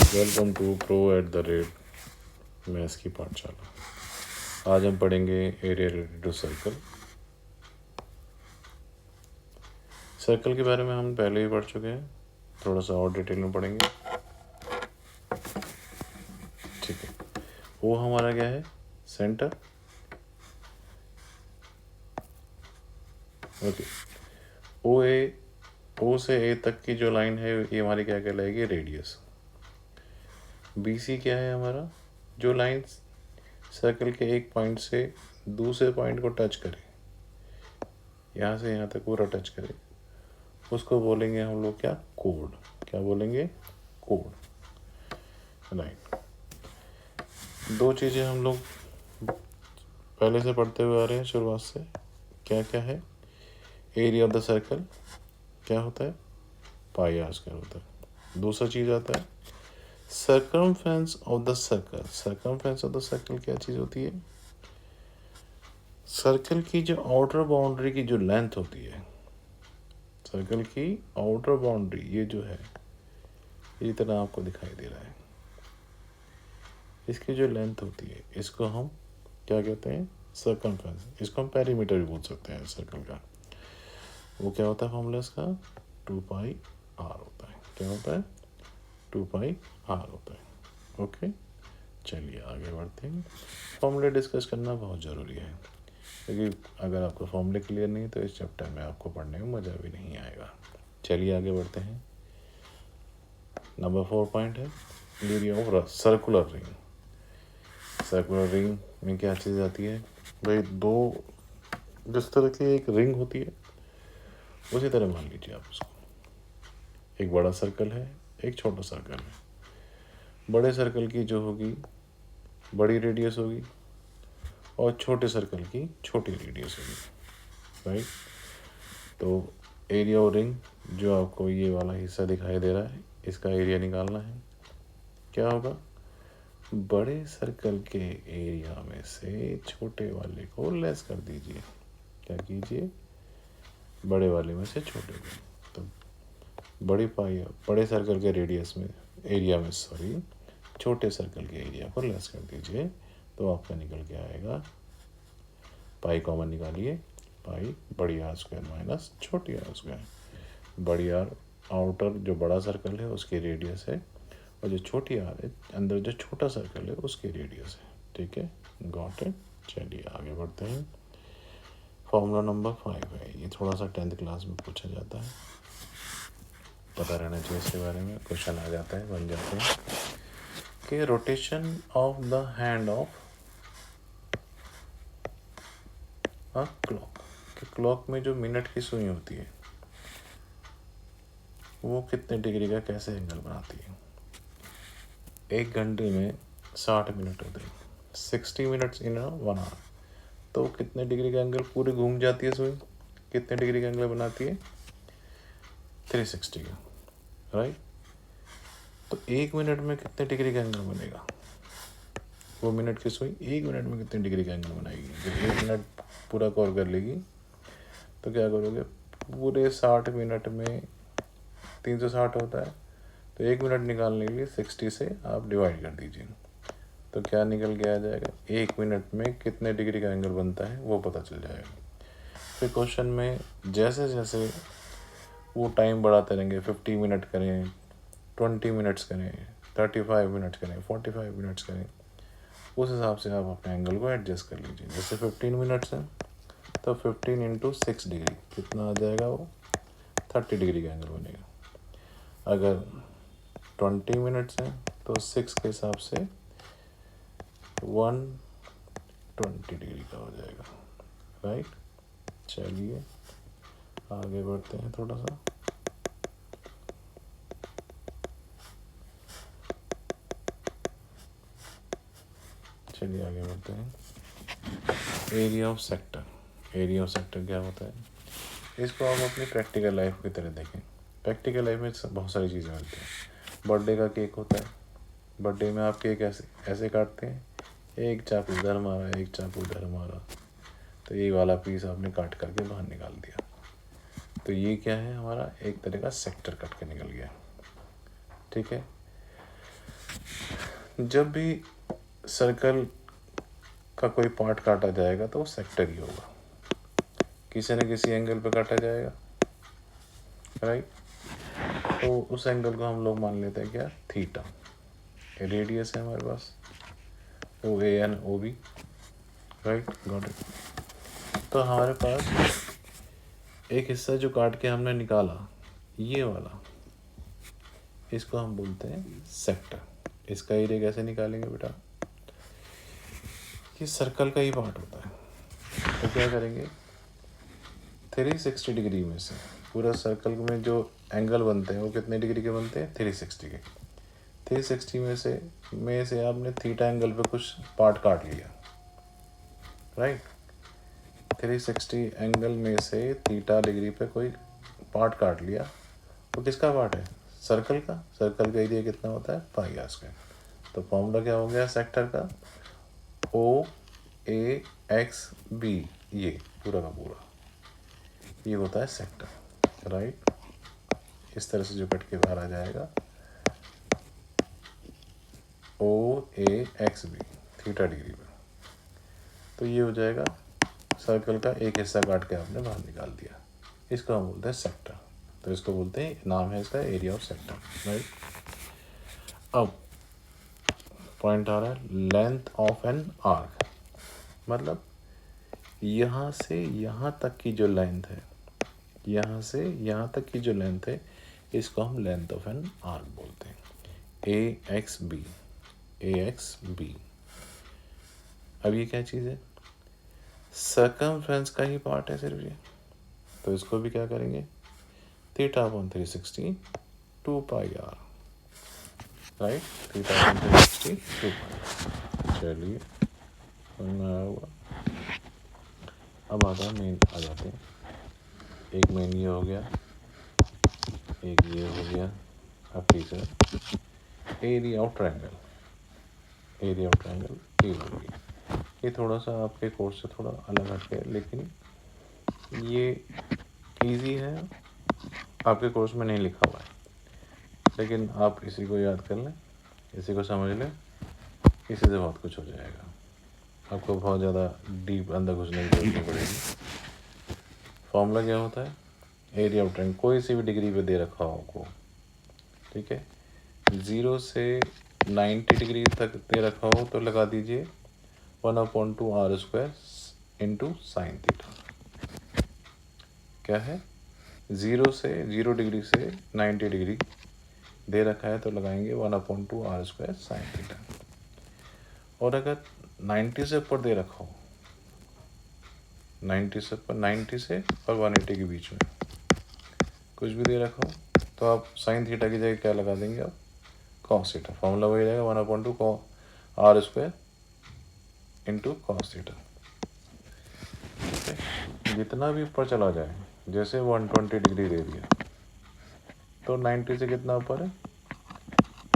Welcome to pro@मैथ्स की पाठशाला। आज हम पढ़ेंगे area related to circle. Circle के बारे में हम पहले ही पढ़ चुके हैं, थोड़ा सा और डिटेल में पढ़ेंगे। ठीक है, वो हमारा क्या है? सेंटर। ओके, ओ से ए तक की जो लाइन है ये हमारी क्या कहलाएगी? रेडियस। BC क्या है हमारा? जो लाइन सर्कल के एक पॉइंट से दूसरे पॉइंट को टच करे, यहाँ से यहाँ तक पूरा टच करे, उसको बोलेंगे हम लोग क्या? कोड। क्या बोलेंगे? कोड। राइट। दो चीज़ें हम लोग पहले से पढ़ते हुए आ रहे हैं शुरुआत से। क्या क्या है? एरिया ऑफ द सर्कल क्या होता है? पाई आर स्क्वायर होता है। दूसरा चीज़ आता है circumference of the circle. Circumference of the circle क्या चीज़ होती है? सर्कल की जो आउटर बाउंड्री की जो लेंथ होती है, सर्कल की आउटर बाउंड्री ये जो है, ये तरह आपको दिखाई दे रहा है, इसकी जो लेंथ होती है इसको हम क्या कहते हैं? सर्कमफ्रेंस। इसको हम पेरीमीटर भी बोल सकते हैं सर्कल का। वो क्या होता है? फॉर्मूला इसका 2πr होता है। क्या होता है? 2πr होता है। ओके, चलिए आगे बढ़ते हैं। फॉर्मूले डिस्कस करना बहुत ज़रूरी है, क्योंकि अगर आपको फॉर्मूले क्लियर नहीं तो इस चैप्टर में आपको पढ़ने में मज़ा भी नहीं आएगा। चलिए आगे बढ़ते हैं। नंबर 4 पॉइंट है area of circular ring. Circular ring में क्या चीज़ आती है भाई? दो, जिस तरह की एक रिंग होती है उसी तरह मान लीजिए आप उसको। एक बड़ा सर्कल है, एक छोटा सर्कल है। बड़े सर्कल की जो होगी बड़ी रेडियस होगी और छोटे सर्कल की छोटी रेडियस होगी। राइट। तो एरिया ऑफ रिंग, जो आपको ये वाला हिस्सा दिखाई दे रहा है, इसका एरिया निकालना है। क्या होगा? बड़े सर्कल के एरिया में से छोटे वाले को लेस कर दीजिए। क्या कीजिए? बड़े वाले में से छोटे को। तो बड़े सर्कल के रेडियस में एरिया में छोटे सर्कल के एरिया को लेस कर दीजिए, तो आपका निकल के आएगा, पाई कॉमन निकालिए, पाई बड़ी आर स्क्वायर माइनस छोटी आर स्क्वायर। बड़ी आर आउटर जो बड़ा सर्कल है उसकी रेडियस है, और जो छोटी आर है अंदर जो छोटा सर्कल है उसकी रेडियस है। ठीक है, गॉट इट। चलिए आगे बढ़ते हैं। फॉर्मूला नंबर 5 है, ये थोड़ा सा 10th क्लास में पूछा जाता है, पता रहना चाहिए इसके बारे में। क्वेश्चन आ जाता है, बन जाते हैं कि rotation of the hand of a clock. Clock में जो मिनट की सुई होती है वो कितने डिग्री का कैसे एंगल बनाती है? एक घंटे में 60 मिनट होते हैं, 60 मिनट्स इन 1 आवर। तो कितने डिग्री का एंगल पूरी घूम जाती है सुई? कितने डिग्री का एंगल बनाती है? 360 का। राइट। तो एक मिनट में कितने डिग्री का एंगल बनेगा? वो मिनट की सुई एक मिनट में कितने डिग्री का एंगल बनाएगी? जब एक मिनट पूरा कवर कर लेगी तो क्या करोगे? पूरे 60 मिनट में 360 होता है, तो एक मिनट निकालने के लिए 60 से आप डिवाइड कर दीजिए, तो क्या निकल के आ जाएगा? एक मिनट में कितने डिग्री का एंगल बनता है वो पता चल जाएगा। फिर क्वेश्चन में जैसे जैसे वो टाइम बढ़ाते रहेंगे, 50 मिनट करें, 20 मिनट्स करें, 35 मिनट्स करें, 45 मिनट्स करें, उस हिसाब से आप अपने एंगल को एडजस्ट कर लीजिए। जैसे 15 मिनट्स हैं तो 15 इंटू 6 डिग्री कितना आ जाएगा? वो 30 डिग्री का एंगल बनेगा। अगर 20 मिनट्स हैं तो 6 के हिसाब से 120 डिग्री का हो जाएगा। राइट। चलिए आगे बढ़ते हैं थोड़ा सा। चलिए आगे बढ़ते हैं। Area of sector. Area of sector क्या होता है? इसको आप अपनी प्रैक्टिकल लाइफ की तरह देखें। प्रैक्टिकल लाइफ में बहुत सारी चीज़ें मिलती हैं। बर्थडे का केक होता है, बर्थडे में आप केक ऐसे काटते हैं, एक चाकू इधर मारा, एक चाकू इधर मारा, तो ये वाला पीस आपने काट करके बाहर निकाल दिया। तो ये क्या है हमारा, एक तरह का सेक्टर कट के निकल गया। ठीक है, जब भी सर्कल का कोई पार्ट काटा जाएगा तो वो सेक्टर ही होगा, किसी न किसी एंगल पे काटा जाएगा, राइट। तो उस एंगल को हम लोग मान लेते हैं क्या, थीटा। रेडियस है हमारे पास O A and O B, right, got it. तो हमारे पास एक हिस्सा जो काट के हमने निकाला, ये वाला, इसको हम बोलते हैं सेक्टर। इसका एरिया कैसे निकालेंगे बेटा, ये सर्कल का ही पार्ट होता है। तो क्या करेंगे, 360 डिग्री में से पूरा सर्कल में जो एंगल बनते हैं वो कितने डिग्री के बनते हैं, 360 के। 360 में से आपने थीटा एंगल पे कुछ पार्ट काट लिया, राइट। 360 एंगल में से थीटा डिग्री पे कोई पार्ट काट लिया, वो किसका पार्ट है, सर्कल का। सर्कल का एरिया कितना होता है, पाई आर स्क्वायर। तो फॉर्मूला क्या हो गया सेक्टर का, ओ ए एक्स बी, ये पूरा का पूरा ये होता है सेक्टर, राइट। इस तरह से जो कट के बाहर आ जाएगा, ओ ए एक्स बी थीटा डिग्री में, तो ये हो जाएगा सर्कल का एक हिस्सा काट के आपने बाहर निकाल दिया। इसको हम बोलते हैं सेक्टर। तो इसको बोलते हैं, नाम है इसका एरिया ऑफ सेक्टर, राइट। अब पॉइंट आ रहा है लेंथ ऑफ एन आर्क, मतलब यहाँ से यहाँ तक की जो लेंथ है, यहाँ से यहाँ तक की जो लेंथ है, इसको हम लेंथ ऑफ एन आर्क बोलते हैं, ए एक्स बी, ए एक्स बी। अब ये क्या चीज़ है, सर्कमफ्रेंस का ही पार्ट है सिर्फ ये। तो इसको भी क्या करेंगे, theta upon 360 2 pi r, right, theta upon 360 2 pi. चलिए समझ में आया हुआ। अब आता मेन आ जाते हैं, एक मेन ये हो गया, एक ये हो गया। अब तीसरा area of triangle, area of triangle ये हो गया। ये थोड़ा सा आपके कोर्स से थोड़ा अलग हट गया, लेकिन ये इजी है, आपके कोर्स में नहीं लिखा हुआ है, लेकिन आप इसी को याद कर लें, इसी को समझ लें, इसी से बहुत कुछ हो जाएगा। आपको बहुत ज़्यादा डीप अंदर घुसने की जरूरत नहीं पड़ेगी। फॉर्मूला क्या होता है, एरिया ऑफ ट्रायंगल कोई सी भी डिग्री पे दे रखा हो आपको, ठीक है। 0 से 90 डिग्री तक दे रखा हो तो लगा दीजिए 1/2 r square into sine theta. क्या है, 0 डिग्री से 90 डिग्री दे रखा है तो लगाएंगे 1/2 आर स्क्वायर साइन थीटा। और अगर 90 से ऊपर दे रखा हो, 90 से ऊपर, 90 से और 180 के बीच में कुछ भी दे रखा हो, तो आप साइन थीटा की जगह क्या लगा देंगे, आप कॉस थीटा। फॉर्मूला वही रहेगा 1/2 r square into cos theta. ठीक है, जितना भी ऊपर चला जाए, जैसे 120 डिग्री दे दिया तो 90 से कितना ऊपर है,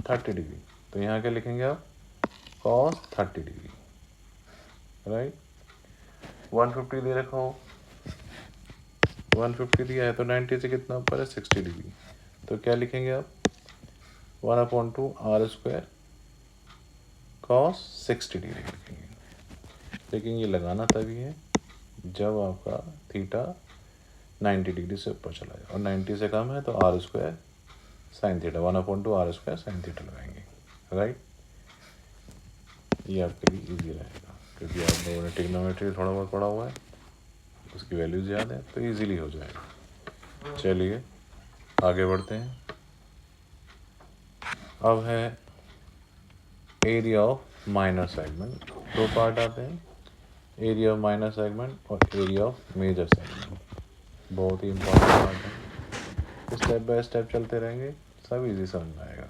30 डिग्री, तो यहाँ क्या लिखेंगे आप, कॉस 30 डिग्री, राइट। 150 दे रखा हो, 150 दिया है तो 90 से कितना ऊपर है, 60 डिग्री, तो क्या लिखेंगे आप, 1/2 आर स्क्वायर कॉस 60 डिग्री लिखेंगे। लेकिन ये लगाना तभी है जब आपका थीटा 90 डिग्री से ऊपर चला जाए, और 90 से कम है तो r square sine theta, 1/2 r square sine theta लगाएंगे, राइट। ये आपके लिए इजी रहेगा, क्योंकि आप लोगों ने ट्रिग्नोमेट्री थोड़ा बहुत पढ़ा हुआ है, उसकी वैल्यूज याद है, तो इजीली हो जाएगा। चलिए आगे बढ़ते हैं। अब है एरिया ऑफ माइनर सेगमेंट। दो पार्ट आते हैं, एरिया ऑफ माइनर सेगमेंट और एरिया ऑफ मेजर सेगमेंट। बहुत ही इम्पोर्टेंट पार्ट है, स्टेप बाय स्टेप चलते रहेंगे, सब इजी समझ में आएगा।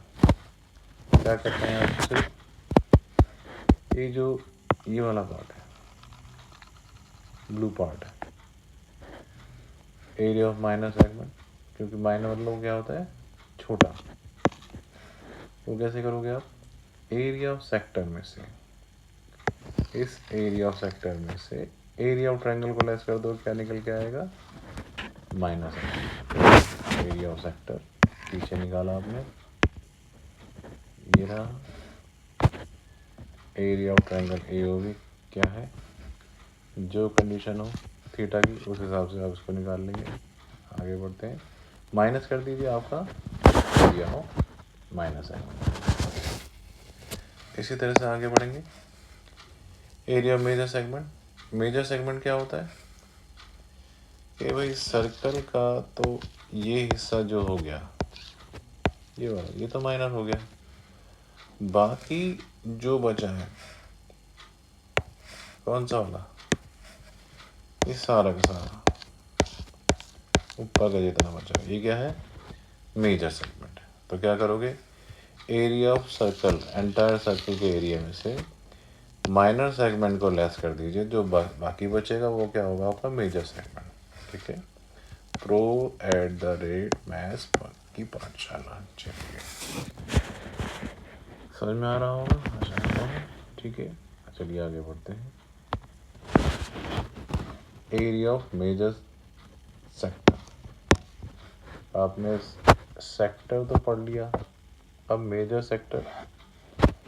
क्या करते हैं आप, सिर्फ ये वाला पार्ट है, ब्लू पार्ट है, एरिया ऑफ माइनर सेगमेंट, क्योंकि माइनर मतलब क्या होता है, छोटा। वो कैसे करोगे आप, एरिया ऑफ सेक्टर में से, इस एरिया ऑफ सेक्टर में से एरिया ऑफ ट्रायंगल को लेस कर दो, क्या निकल के आएगा, माइनस एरिया ऑफ सेक्टर पीछे निकाला आपने, ये रहा एरिया ऑफ ट्रायंगल AOB क्या है, जो कंडीशन हो थीटा की उस हिसाब से आप उसको निकाल लेंगे। आगे बढ़ते हैं, माइनस कर दीजिए आपका एरिया हो माइनस है। इसी तरह से आगे बढ़ेंगे, area of major segment. Major segment क्या होता है कि भाई सर्कल का तो ये हिस्सा जो हो गया ये वाला, ये तो माइनर हो गया, बाकी जो बचा है कौन सा वाला, ये सारा का सारा ऊपर का जितना बचा है, ये क्या है मेजर सेगमेंट। तो क्या करोगे, area of circle, entire circle के एरिया में से माइनर सेगमेंट को लेस कर दीजिए, जो बाकी बचेगा वो क्या होगा आपका मेजर सेगमेंट। ठीक है, pro@मैथ्स की पाठशाला। चलिए समझ में आ रहा होगा आशा है। ठीक है, चलिए आगे बढ़ते हैं, एरिया ऑफ मेजर सेक्टर। आपने सेक्टर तो पढ़ लिया, अब मेजर सेक्टर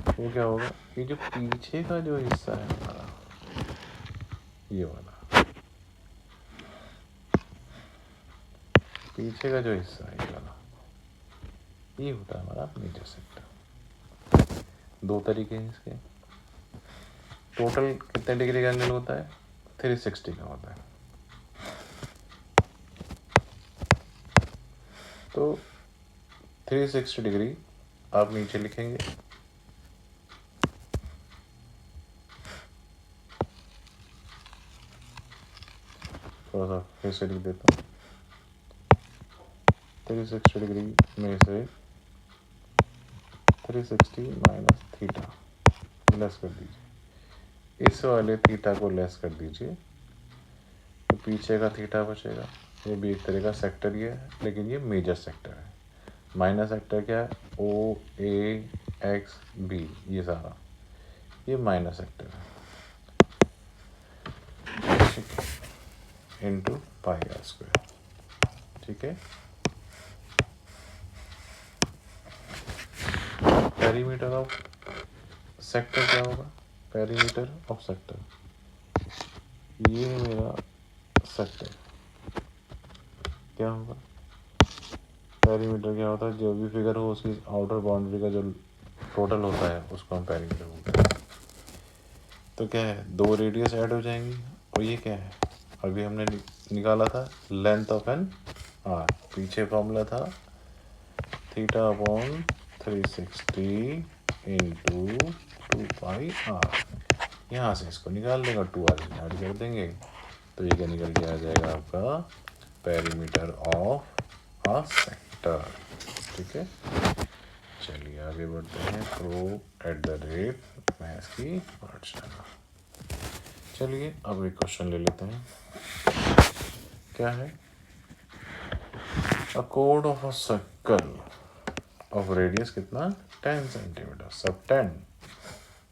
वो क्या होगा, ये जो पीछे का जो हिस्सा है हमारा ये वाला, पीछे का जो हिस्सा है ये वाला, ये होता है हमारा मेजर सेक्टर। दो तरीके हैं इसके, टोटल कितने डिग्री का एंगल होता है 360 का होता है। तो 360 डिग्री आप नीचे लिखेंगे, थोड़ा सा फिर से लिख देता हूँ, 360 डिग्री में से 360 माइनस थीटा लेस कर दीजिए, इस वाले थीटा को लेस कर दीजिए तो पीछे का थीटा बचेगा। ये भी एक तरह का सेक्टर ही है, लेकिन ये मेजर सेक्टर है। माइनर सेक्टर क्या है, OAXB, ये सारा ये माइनर सेक्टर है। Into πr²। ठीक है, पेरीमीटर ऑफ सेक्टर क्या होगा, पेरीमीटर ऑफ सेक्टर, ये मेरा सेक्टर क्या होगा, पेरीमीटर क्या होता है, जो भी फिगर हो उसकी आउटर बाउंड्री का जो टोटल होता है उसको हम पेरीमीटर बोलते हैं। तो क्या है, दो रेडियस ऐड हो जाएंगी, और ये क्या है, अभी हमने निकाला था लेंथ ऑफ एन आर, पीछे फॉर्मूला था थीटा अपॉन 360 इंटू 2πr। यहाँ से इसको निकाल देगा, 2r ऐड कर देंगे तो ये क्या निकल के आ जाएगा आपका पेरीमीटर ऑफ अ सेक्टर। ठीक है, चलिए आगे बढ़ते हैं, pro@मैथ्स की पाठशाला। चलिए अब एक क्वेश्चन ले लेते हैं, क्या है, a code of a circle of radius कितना 10 सेंटीमीटर, सब 10,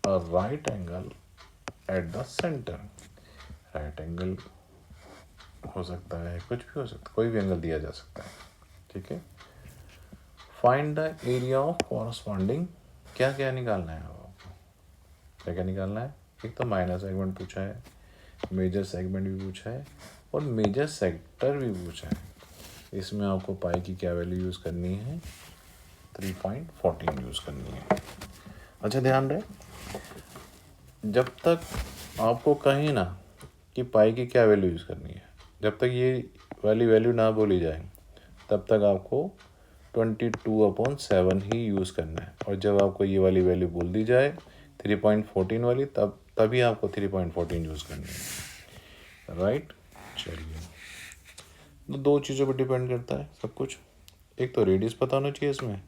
a right angle at the centre. Right angle हो सकता है, कुछ भी हो सकता है, कोई भी एंगल दिया जा सकता है। ठीक है, find the area of corresponding, क्या क्या निकालना है आपको, क्या क्या निकालना है, एक तो माइनर सेगमेंट पूछा है, मेजर सेगमेंट भी पूछा है, और मेजर सेक्टर भी पूछा है। इसमें आपको पाई की क्या वैल्यू यूज़ करनी है, 3.14 यूज़ करनी है। अच्छा ध्यान रहे, जब तक आपको कहीं ना कि पाई की क्या वैल्यू यूज़ करनी है, जब तक ये वाली वैल्यू ना बोली जाए तब तक आपको 22/7 ही यूज़ करना है, और जब आपको ये वाली वैल्यू बोल दी जाए 3.14 वाली, तभी आपको 3.14 यूज़ करनी है। राइट, चलिए, तो दो चीज़ों पर डिपेंड करता है सब कुछ, एक तो रेडियस पता होना चाहिए इसमें,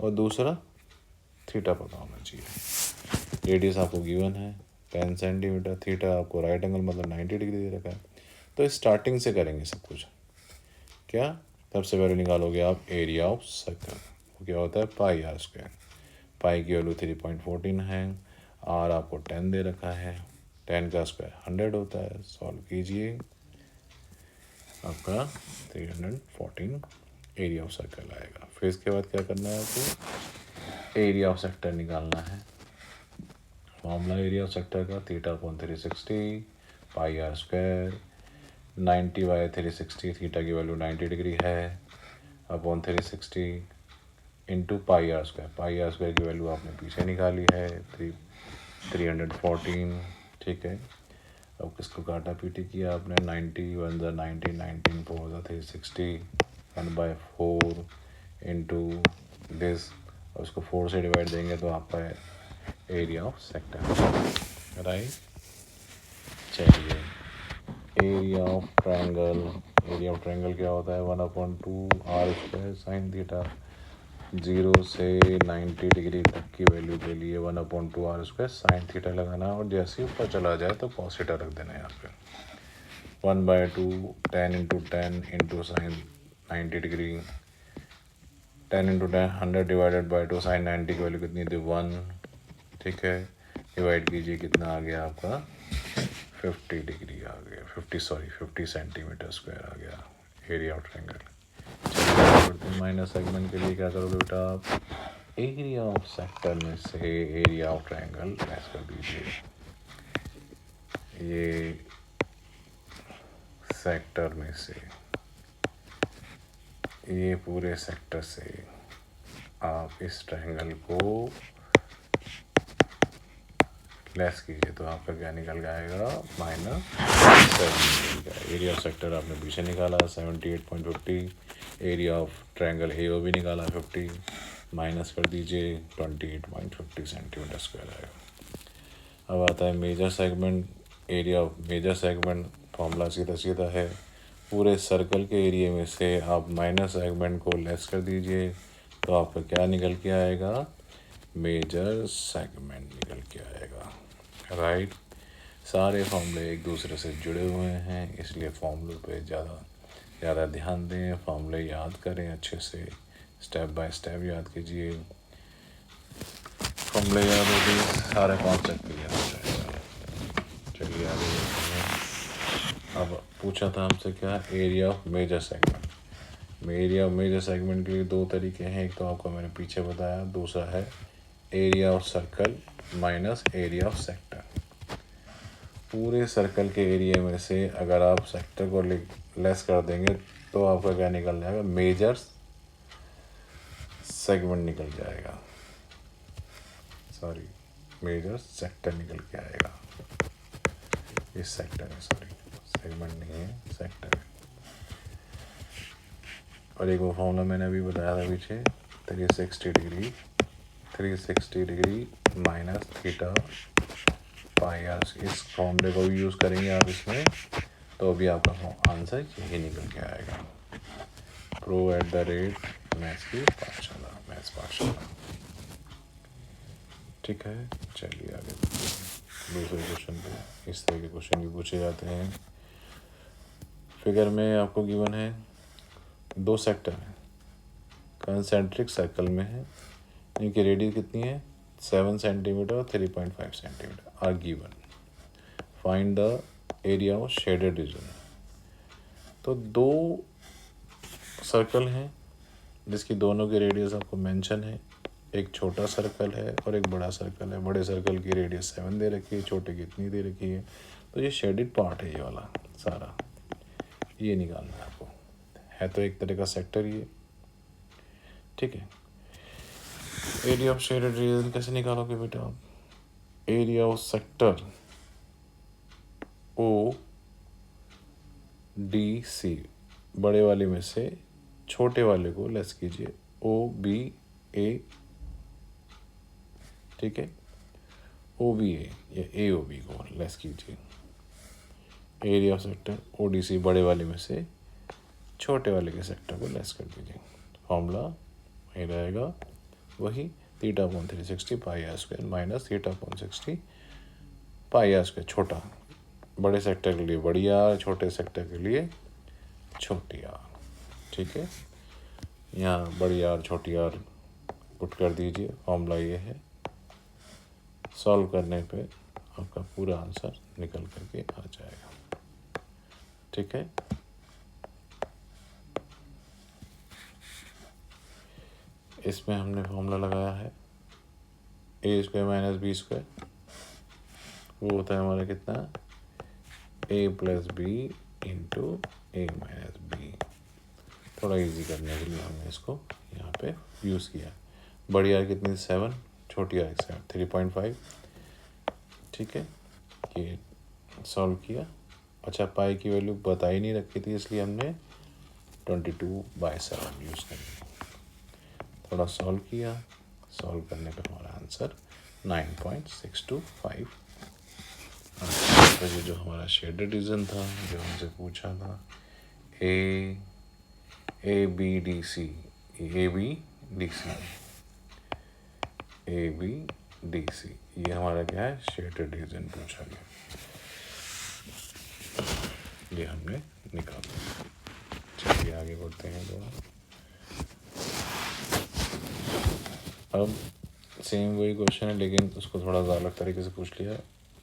और दूसरा थीटा पता होना चाहिए। रेडियस आपको गिवन है 10 सेंटीमीटर, थीटा आपको राइट एंगल मतलब 90 डिग्री दे रखा है। तो स्टार्टिंग से करेंगे सब कुछ, क्या, सबसे पहले निकालोगे आप एरिया ऑफ सर्कल, वो क्या होता है πr², पाई की वैल्यू 3.14 है, आर आपको 10 दे रखा है, 10 का स्क्वायर 100 होता है, सॉल्व कीजिए, आपका 314 एरिया ऑफ सर्कल आएगा। फिर इसके बाद क्या करना है आपको, एरिया ऑफ सेक्टर निकालना है। फॉर्मूला एरिया ऑफ सेक्टर का θ/360 पाई आर स्क्वायर 90/360, थीटा की वैल्यू 90 डिग्री है, upon 360 into pi r square की वैल्यू आपने पीछे निकाली है 314। ठीक है, अब किसको काटा पीटी किया आपने, 90 1 ज़ा 90, 19 4 ज़ा 360, 1/4 इंटू दिस, और उसको 4 से डिवाइड देंगे तो आपका एरिया ऑफ सेक्टर, राइट। चलिए, एरिया ऑफ ट्रायंगल क्या होता है, 1/2 आर स्क्वायर साइन थीटा। 0 से 90 डिग्री तक की वैल्यू के लिए 1/2 आर स्क्वायर साइन थीटा लगाना, और जैसे ही ऊपर चला जाए तो कॉस थीटा रख देना है यहाँ पे। 1/2 10 into 10 into sine 90 degree, 10 into 10 100 divided by 2, sine 90 की वैल्यू कितनी थी 1। ठीक है, डिवाइड कीजिए, कितना आ गया आपका 50 डिग्री आ गया, 50 सेंटीमीटर स्क्वायर आ गया area of triangle. Minus segment के लिए क्या करोगे बेटा आप, एरिया ऑफ सेक्टर में से एरिया ऑफ ट्रायंगल लेस कर दीजिए। ये सेक्टर में से, ये पूरे सेक्टर से आप इस ट्रायंगल को लेस कीजिए तो आपका क्या निकल जाएगा, -7। एरिया ऑफ सेक्टर आपने पीछे निकाला 78.50, एरिया ऑफ ट्रायंगल AOB निकाला 50, माइनस कर दीजिए 28.50 सेंटीमीटर स्क्वायर आएगा। अब आता है major segment, area of major segment. Formula सीधा सीधा है, पूरे सर्कल के एरिया में से आप माइनस सेगमेंट को लेस कर दीजिए तो आपका क्या निकल के आएगा, मेजर सेगमेंट निकल के आएगा, राइट। सारे फॉर्मूले एक दूसरे से जुड़े हुए हैं, इसलिए फॉर्मूलों पे ज़्यादा ध्यान दें, फॉर्मूले याद करें अच्छे से, स्टेप बाय स्टेप याद कीजिए। फॉर्मूले याद हो गए, सारे कॉन्सेप्ट क्लियर हो जाएगा। चलिए आगे बढ़ते हैं। अब पूछा था हमसे क्या, area of major segment. Area of major segment के लिए दो तरीके हैं, एक तो आपको मैंने पीछे बताया, दूसरा है area of circle minus area of sector. पूरे सर्कल के एरिया में से अगर आप सेक्टर को लेस कर देंगे तो आपका क्या निकल जाएगा, मेजर सेगमेंट निकल जाएगा, सॉरी मेजर सेक्टर निकल के आएगा। इस सेक्टर है, सॉरी सेगमेंट नहीं है, सेक्टर है। और एक वो फॉर्मूला मैंने अभी बताया था पीछे, 360 degree minus theta pi r. इस फॉर्मूले को भी यूज़ करेंगे आप इसमें, तो अभी आपका आंसर यही निकल के आएगा। pro@मैथ्स पाठशाला। ठीक है, चलिए आगे दूसरे क्वेश्चन पे। इस तरह के क्वेश्चन भी पूछे जाते हैं। फिगर में आपको गिवन है 2 सेक्टर हैं, कंसेंट्रिक सर्कल में है, इनकी रेडियस कितनी है 7 सेंटीमीटर और 3.5 centimetre are given. Find the area of shaded region. तो 2 सर्कल हैं जिसकी दोनों की रेडियस आपको मेंशन है, एक छोटा सर्कल है और एक बड़ा सर्कल है। बड़े सर्कल की रेडियस 7 दे रखी है, छोटे की इतनी दे रखी है। तो ये शेडेड पार्ट है, ये वाला सारा, ये निकालना है आपको। है तो एक तरह का सेक्टर ये, ठीक है। एरिया ऑफ शेडेड रीजन कैसे निकालोगे बेटा आप, एरिया ऑफ सेक्टर ODC, बड़े वाले में से छोटे वाले को लेस कीजिए, OBA, ठीक है, OBA या AOB को लेस कीजिए। एरिया ऑफ सेक्टर ODC, बड़े वाले में से छोटे वाले के सेक्टर को लेस कर दीजिए। फॉर्मूला वही रहेगा, वही θ/360 pi r square minus θ/60 pi r square. छोटा बड़े सेक्टर के लिए बड़ी आर, छोटे सेक्टर के लिए छोटी आर, ठीक है। यहाँ बड़ी आर छोटी आर पुट कर दीजिए, फॉर्मूला ये है। सॉल्व करने पे आपका पूरा आंसर निकल करके आ जाएगा, ठीक है। इसमें हमने फॉर्मूला लगाया है ए स्क्वायर माइनस बी स्क्वायर, वो होता है हमारा कितना, ए प्लस बी इंटू ए माइनस बी। थोड़ा इजी करने के लिए हमने इसको यहाँ पे यूज़ किया। बड़ी आर कितनी 7, छोटी आर 3.5। ठीक है, ये सॉल्व किया। अच्छा पाई की वैल्यू बता ही नहीं रखी थी, इसलिए हमने 22/7 यूज़ कर लिया। थोड़ा सॉल्व किया, सॉल्व करने पे हमारा आंसर 9.625। तो ये जो हमारा शेडेड रीजन था, जो हमसे पूछा था ए बी डी सी, ये हमारा क्या है, शेडेड रीजन पूछा गया, ये हमने निकाला। चलिए आगे बढ़ते हैं थोड़ा। अब सेम वही क्वेश्चन है, लेकिन उसको थोड़ा अलग तरीके से पूछ लिया,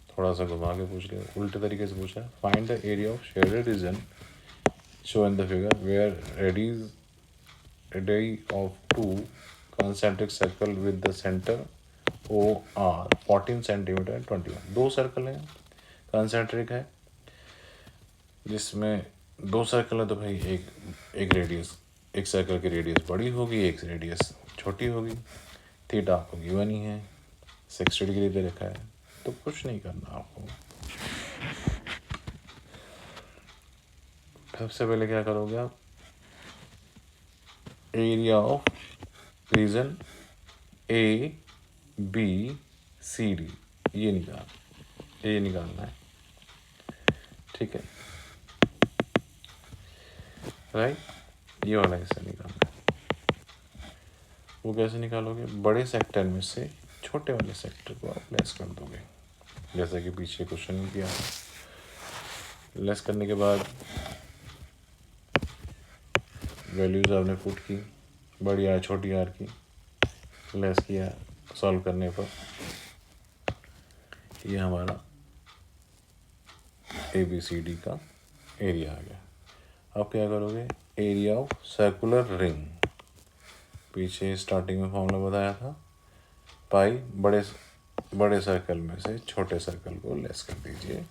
थोड़ा सा घुमा के पूछ लिया, उल्टे तरीके से पूछा। Find the area of shaded region show in the figure where radii of 2 concentric circle with the centre O are 14 centimetre 21। 2 circle हैं, कंसेंट्रिक है, जिसमें 2 सर्कल है, तो भाई एक रेडियस, एक सर्कल की रेडियस बड़ी होगी, एक रेडियस छोटी होगी। थीटा आपको गिवन ही है, 60 डिग्री दे रखा है, तो कुछ नहीं करना आपको। सबसे पहले क्या करोगे आप, area of region A B C D ये निकालना है। ठीक है, राइट, ये वाला हिस्सा निकालना है। वो कैसे निकालोगे, बड़े सेक्टर में से छोटे वाले सेक्टर को आप लेस कर दोगे, जैसा कि पीछे क्वेश्चन में किया। लेस करने के बाद वैल्यूज आपने पुट की, बड़ी आर छोटी आर की, लेस किया, सॉल्व करने पर ये हमारा ए बी सी डी का एरिया आ गया। अब क्या करोगे, एरिया ऑफ सर्कुलर रिंग, पीछे स्टार्टिंग में फॉर्मूला बताया था, पाई बड़े सर्कल में से छोटे सर्कल को लेस कर दीजिए,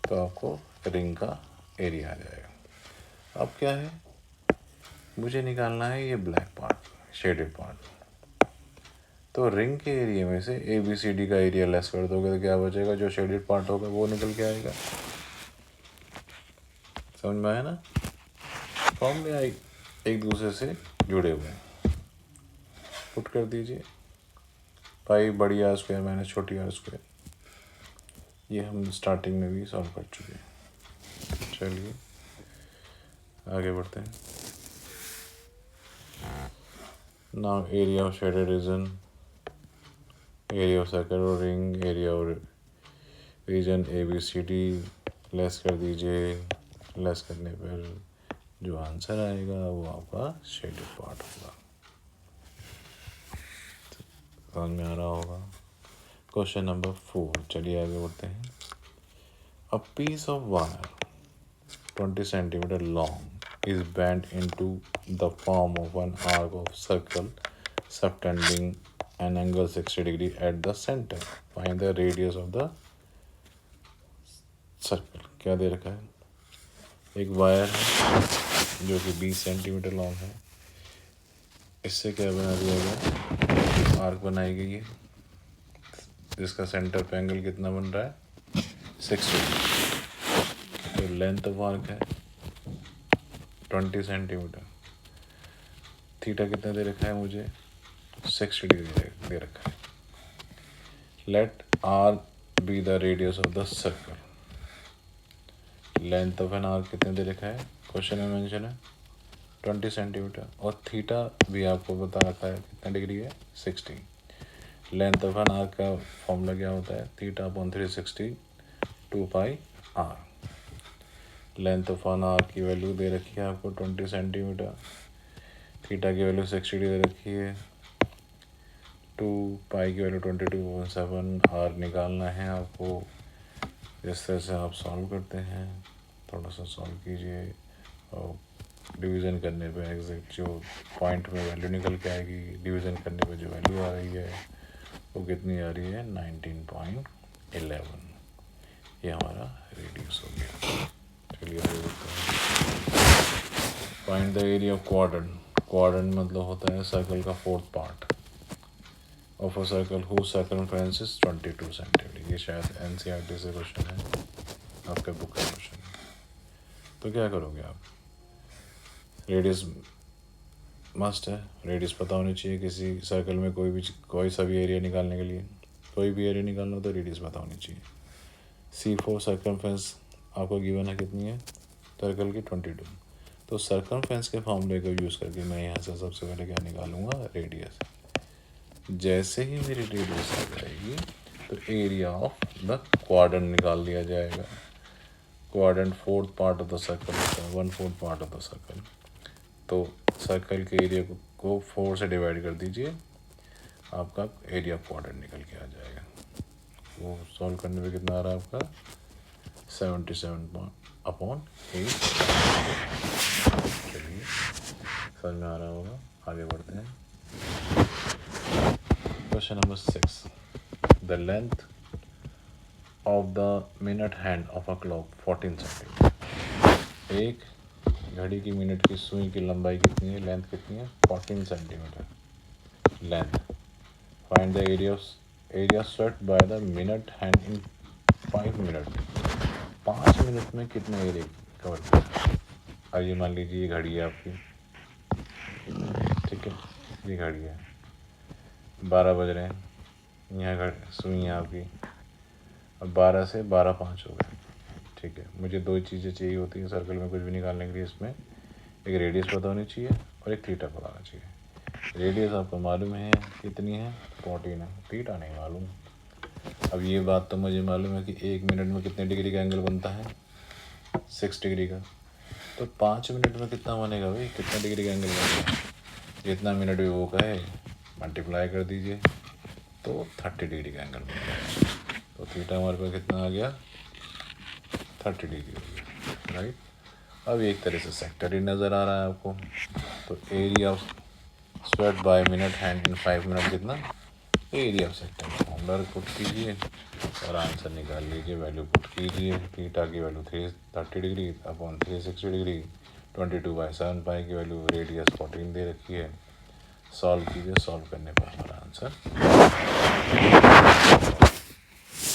तो आपको रिंग का एरिया आ जाएगा। अब क्या है, मुझे निकालना है ये ब्लैक पार्ट, शेडेड पार्ट। तो रिंग के एरिया में से ए बी सी डी का एरिया लेस कर दोगे तो क्या बचेगा, जो शेडेड पार्ट होगा वो निकल के आएगा। समझ में आया ना, फॉर्मूले एक दूसरे से जुड़े हुए हैं। पुट कर दीजिए, पाई बड़ी आर स्क्वायर माइनस छोटी आर स्क्वायर, ये हम स्टार्टिंग में भी सॉल्व कर चुके हैं। चलिए आगे बढ़ते हैं। Now area of shaded region, area of circle और ring, area of region A B C D less कर दीजिए। लेस करने पर जो आंसर आएगा वो आपका शेडेड पार्ट होगा। समझ में आ रहा होगा। क्वेश्चन नंबर 4, चलिए आगे बढ़ते हैं। A piece of wire 20 centimetre long is bent into the form of an arc of circle subtending an angle 60 degree at the center. Find the radius of the circle. क्या दे रखा है, एक wire है जो कि 20 सेंटीमीटर लॉन्ग है, इससे क्या बना दिया गया, आर्क बनाई गई है, जिसका सेंटर पे एंगल कितना बन रहा है, 60 डिग्री। तो लेंथ ऑफ आर्क है 20 सेंटीमीटर, थीटा कितना दे रखा है मुझे, 60 डिग्री दे रखा है। Let r be the radius of the circle, length of an arc कितने दे रखा है, क्वेश्चन में मेंशन है 20 सेंटीमीटर, और थीटा भी आपको बता रखा है कितना डिग्री है, 60। लेंथ ऑफ एन आर्क का फॉर्मूला क्या होता है, theta upon 360 2 pi r. Length of an arc की वैल्यू दे रखी है आपको 20 सेंटीमीटर, थीटा की वैल्यू 60 दे रखी है, 2 पाई की वैल्यू 22.7, आर निकालना है आपको। जिस तरह से आप सॉल्व करते हैं, थोड़ा सा सॉल्व कीजिए और डिवीज़न करने पे एग्जैक्ट जो पॉइंट में वैल्यू निकल के आएगी, डिवीज़न करने पे जो वैल्यू आ रही है वो कितनी आ रही है 19.11। ये हमारा रेडियस हो गया। चलिए आगे बढ़ते हैं। Find the area of quadrant. Quadrant मतलब होता है सर्कल का fourth part of a circle whose circumference is 22 centimetre. ये शायद एनसीईआरटी से क्वेश्चन है, आपके बुक का क्वेश्चन है। तो क्या करोगे आप, रेडियस मस्ट है, रेडियस पता होनी चाहिए किसी सर्कल में कोई सा भी एरिया निकालने के लिए। कोई भी एरिया निकालना हो तो रेडियस पता होनी चाहिए। C4 सर्कमफ्रेंस आपको गिवन है कितनी है सर्कल की 22। तो सर्कमफ्रेंस के फॉर्मूले को यूज़ करके मैं यहाँ से सबसे पहले क्या निकालूंगा, रेडियस। जैसे ही मेरी रेडियस आ जाएगी तो एरिया ऑफ द क्वाड्रेंट निकाल लिया जाएगा। Quadrant fourth part of the circle होता है, 1/4 पार्ट ऑफ द सर्कल। तो सर्कल के एरिया को 4 से डिवाइड कर दीजिए, आपका एरिया ऑफ क्वाड्रेंट निकल के आ जाएगा। वो सॉल्व करने पे कितना आ रहा है आपका 77/8। चलिए समझ में आ रहा होगा, आगे बढ़ते हैं। Question number 6, the length of the minute hand of a clock 14 centimetre. एक घड़ी की मिनट की सुई की लंबाई कितनी है, लेंथ कितनी है 14 centimetre length. Find the area swept by the minute hand in 5 minute. 5 minute में कितने एरिया कवर किया। अब ये मान लीजिए ये घड़ी है आपकी, ठीक है, ये घड़ी है, 12 बज रहे हैं, यहाँ सुई है आपकी, अब 12 से 12:05 हो गए, ठीक है। मुझे 2 चीज़ें चाहिए होती हैं सर्कल में कुछ भी निकालने के लिए। इसमें एक रेडियस पता होनी चाहिए और एक थीटा पता होना चाहिए। रेडियस आपको मालूम है कितनी है 14 है, थीटा नहीं मालूम। अब ये बात तो मुझे मालूम है कि 1 मिनट में कितने डिग्री का एंगल बनता है 6 डिग्री का। तो 5 मिनट में कितना बनेगा भाई, कितने डिग्री का एंगल बनेगा, जितना मिनट भी वो कहे मल्टीप्लाई कर दीजिए तो 30 डिग्री का एंगल बनेगा। तो थीटा हमारे पास कितना आ गया 30 डिग्री हो गया, राइट। अब एक तरह से सेक्टर ही नज़र आ रहा है आपको। तो area of swept by minute hand in 5 minute कितना, area of sector formula put कीजिए और आंसर निकाल लीजिए, वैल्यू पुट कीजिए। थीटा की वैल्यू 330 डिग्री अपॉन 360 डिग्री, 22/7 की वैल्यू, रेडियस 14 दे रखी है। सॉल्व कीजिए, सॉल्व करने पर हमारा आंसर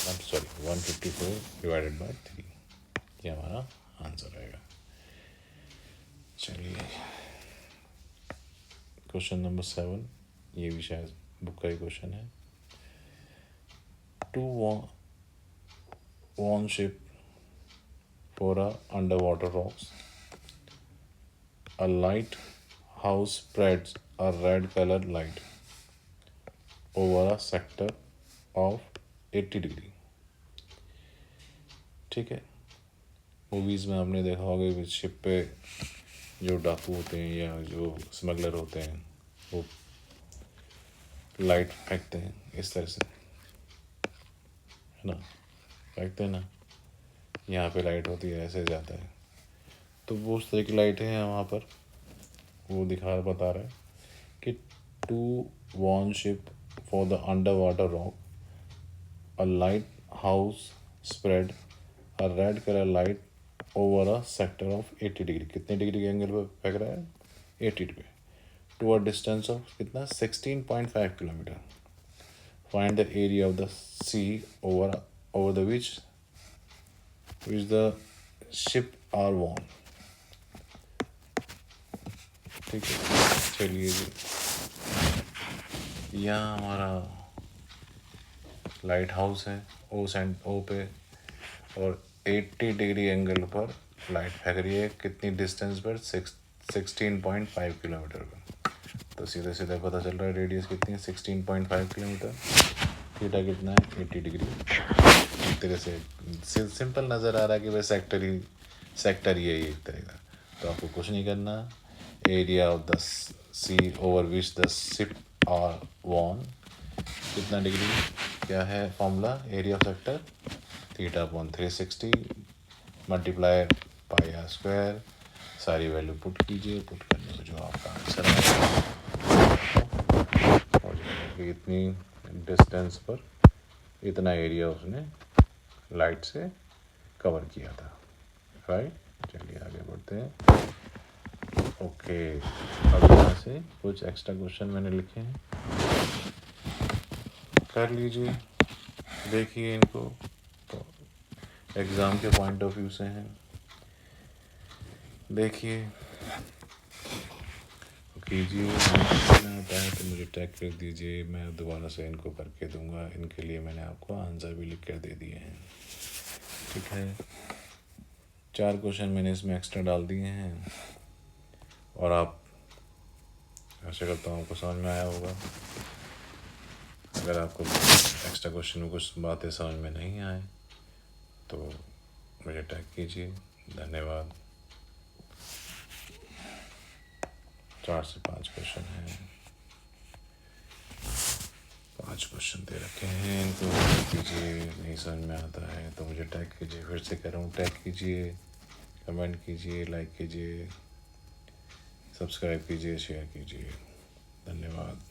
154 डिवाइडेड बाय 3, ये हमारा आंसर रहेगा। चलिए क्वेश्चन नंबर 7, ये भी शायद बुक का ही क्वेश्चन है। 2 worn ship for a underwater rocks. A lighthouse spreads a red colored light over a sector of 80 degree, ठीक है। मूवीज़ में आपने देखा होगा कि शिप पे जो डाकू होते हैं या जो स्मगलर होते हैं वो लाइट फेंकते हैं इस तरह से, है ना, फेंकते हैं ना, यहाँ पे लाइट होती है, ऐसे जाता है। तो वो उस तरह की लाइट है वहाँ पर, वो बता रहा है कि 2 worn ship for the underwater rock, a lighthouse spread a red color light over a sector of 80 degree, कितने डिग्री के एंगल पर फेंक रहा है 80 degree, to a distance of कितना 16.5 kilometre. Find the area of the sea over the which the ship are worn, ठीक है। चलिए जी, यहाँ हमारा लाइट हाउस है ओ पे, और 80 डिग्री एंगल पर लाइट फेंक रही है, कितनी डिस्टेंस पर 16.5 किलोमीटर पर। तो सीधे सीधे पता चल रहा है रेडियस कितनी है 16.5 किलोमीटर, थीटा कितना है 80 डिग्री। एक तरह से सिंपल नज़र आ रहा है कि भाई सेक्टर ही है एक तरह का। तो आपको कुछ नहीं करना, area of the sea over which the ship are worn, कितना डिग्री, क्या है formula, area of sector theta upon 360 multiply pi r square, सारी वैल्यू पुट कीजिए, पुट करने में जो आपका आंसर आएगा हो जाएगा कि इतनी डिस्टेंस पर इतना एरिया उसने लाइट से कवर किया था, राइट। चलिए आगे बढ़ते हैं। ओके, अब यहाँ से कुछ एक्स्ट्रा क्वेश्चन मैंने लिखे हैं, कर लीजिए, देखिए इनको, तो एग्ज़ाम के पॉइंट ऑफ व्यू से हैं, देखिए कीजिए। नहीं आता है तो मुझे टैग कर दीजिए, मैं दोबारा से इनको करके दूंगा। इनके लिए मैंने आपको आंसर भी लिख कर दे दिए हैं, ठीक है। 4 क्वेश्चन मैंने इसमें एक्स्ट्रा डाल दिए हैं, और आप आशा करता हूँ आपको समझ में आया होगा। अगर आपको एक्स्ट्रा क्वेश्चन में कुछ बातें समझ में नहीं आए तो मुझे टैग कीजिए। धन्यवाद। 4 से 5 क्वेश्चन हैं, 5 क्वेश्चन दे रखे हैं, इनको कीजिए। नहीं समझ में आता है तो मुझे टैग कीजिए, फिर से कह रहा हूँ, टैग कीजिए, कमेंट कीजिए, लाइक कीजिए, सब्सक्राइब कीजिए, शेयर कीजिए। धन्यवाद।